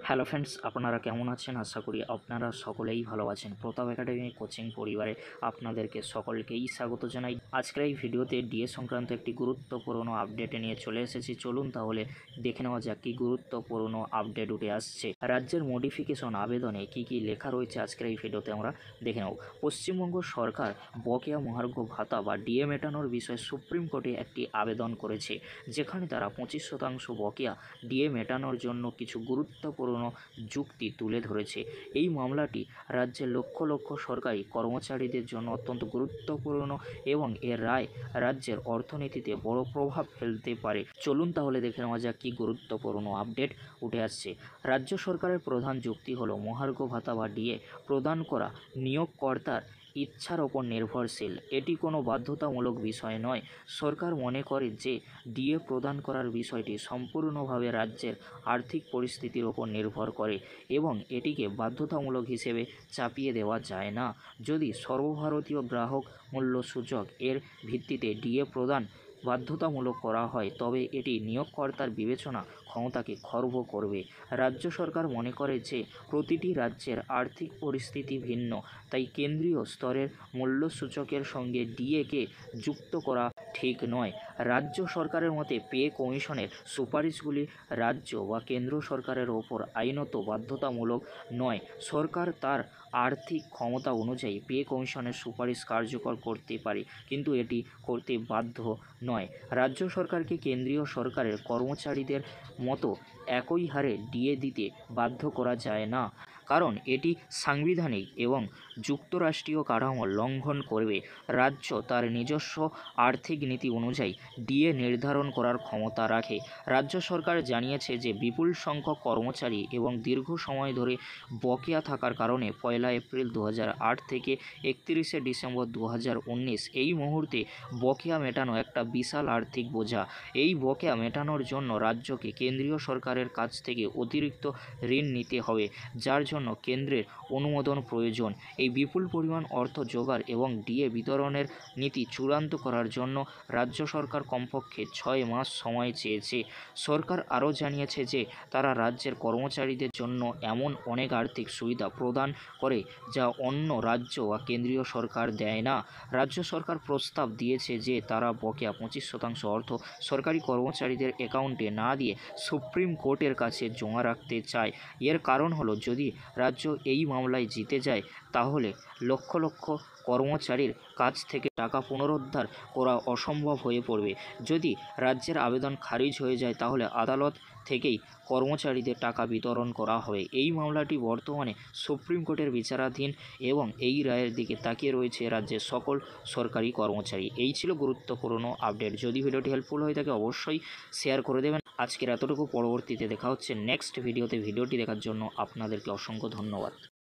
Hello friends, আপনারা কেমন আছেন? আশা করি আপনারা সকলেই ভালো আছেন। প্রতাপ একাডেমি কোচিং পরিবারে আপনাদেরকে সকলকেই স্বাগত জানাই। আজকের এই ভিডিওতে ডিএ সংক্রান্ত একটি গুরুত্বপূর্ণ আপডেট নিয়ে চলে এসেছি। চলুন তাহলে দেখে নেওয়া যাক কী গুরুত্বপূর্ণ আপডেট উঠে আসছে। রাজ্যের মডিফিকেশন আবেদনে কি কি লেখা রয়েছে আজকের এই ভিডিওতে আমরা দেখে নেব। পশ্চিমবঙ্গ সরকার বকেয়া মহার্ঘ ভাতা বা ডিএ মেটানোর বিষয়ে সুপ্রিম কোর্টে একটি আবেদন করেছে, যেখানে তারা 25% বকেয়া ডিএ মেটানোর জন্য কিছু গুরুত্বপূর্ণ যুক্তি তুলে ধরেছে। এই মামলাটি রাজ্যের লক্ষ লক্ষ সরকারি কর্মচারীদের জন্য অত্যন্ত গুরুত্বপূর্ণ এবং এর রায় রাজ্যের অর্থনীতিতে বড় প্রভাব ফেলতে পারে। চলুন তাহলে দেখে নেওয়া যাক কী গুরুত্বপূর্ণ আপডেট উঠে আসছে। রাজ্য সরকারের প্রধান যুক্তি হলো মহার্ঘ ভাতা বা ডিএ প্রদান করা নিয়োগকর্তার ইচ্ছার ওপর নির্ভরশীল। এটি কোনো বাধ্যতামূলক বিষয় নয়। সরকার মনে করে যে ডিএ প্রদান করার বিষয়টি সম্পূর্ণভাবে রাজ্যের আর্থিক পরিস্থিতির ওপর নির্ভর করে এবং এটিকে বাধ্যতামূলক হিসেবে চাপিয়ে দেওয়া যায় না। যদি সর্বভারতীয় গ্রাহক মূল্য সূচক এর ভিত্তিতে ডিএ প্রদান বাধ্যতামূলক করা হয়, তবে এটি নিয়োগকর্তার বিবেচনা ক্ষমতাকে খর্ব করবে। রাজ্য সরকার মনে করে যে প্রতিটি রাজ্যের আর্থিক পরিস্থিতি ভিন্ন, তাই কেন্দ্রীয় স্তরের মূল্যসূচকের সঙ্গে ডিএকে যুক্ত করা ঠিক নয়। রাজ্য সরকারের মতে পে কমিশনের সুপারিশগুলি রাজ্য বা কেন্দ্র সরকারের ওপর আইনত বাধ্যতামূলক নয়। সরকার তার আর্থিক ক্ষমতা অনুযায়ী পে কমিশনের সুপারিশ কার্যকর করতে পারে, কিন্তু এটি করতে বাধ্য নয়। রাজ্য সরকারকে কেন্দ্রীয় সরকারের কর্মচারীদের মতো একই হারে ডিএ দিতে বাধ্য করা যায় না, কারণ এটি সাংবিধানিক এবং যুক্তরাষ্ট্রীয় কাঠামো লঙ্ঘন করবে। রাজ্য তার নিজস্ব আর্থিক নীতি অনুযায়ী ডিএ নির্ধারণ করার ক্ষমতা রাখে। রাজ্য সরকার জানিয়েছে যে বিপুল সংখ্যক কর্মচারী এবং দীর্ঘ সময় ধরে বকেয়া থাকার কারণে 1 এপ্রিল 2008 থেকে 31 ডিসেম্বর 2019 এই মুহূর্তে বকেয়া মেটানো একটা বিশাল আর্থিক বোঝা। এই বকেয়া মেটানোর জন্য রাজ্যকে কেন্দ্রীয় সরকারের কাছ থেকে অতিরিক্ত ঋণ নিতে হবে, যার জন্য কেন্দ্রের অনুমোদন প্রয়োজন। এই বিপুল পরিমাণ অর্থ জোগাড় এবং ডিএ বিতরণের নীতি চূড়ান্ত করার জন্য রাজ্য সরকার কমপক্ষে 6 মাস সময় চেয়েছে। সরকার আরও জানিয়েছে যে তারা রাজ্যের কর্মচারীদের জন্য এমন অনেক আর্থিক সুবিধা প্রদান করে যা অন্য রাজ্য বা কেন্দ্রীয় সরকার দেয় না। রাজ্য সরকার প্রস্তাব দিয়েছে যে তারা বকেয়া 25% অর্থ সরকারি কর্মচারীদের অ্যাকাউন্টে না দিয়ে সুপ্রিম কোর্টের কাছে জমা রাখতে চায়। এর কারণ হলো, যদি রাজ্য এই মামলায় জিতে যায়, তাহলে লক্ষ লক্ষ কর্মচারীর কাছ থেকে টাকা পুনরুদ্ধার করা অসম্ভব হয়ে পড়বে। যদি রাজ্যের আবেদন খারিজ হয়ে যায়, তাহলে আদালত থেকেই কর্মচারীদের টাকা বিতরণ করা হবে। এই মামলাটি বর্তমানে সুপ্রিম কোর্টের বিচারাধীন এবং এই রায়ের দিকে তাকিয়ে রয়েছে রাজ্যের সকল সরকারি কর্মচারী। এই ছিল গুরুত্বপূর্ণ আপডেট। যদি ভিডিওটি হেল্পফুল হয়ে থাকে অবশ্যই শেয়ার করে দেবেন। আজকের এতটুকু, পরবর্তীতে দেখা হচ্ছে নেক্সট ভিডিওতে। ভিডিওটি দেখার জন্য আপনাদেরকে অসংখ্য ধন্যবাদ।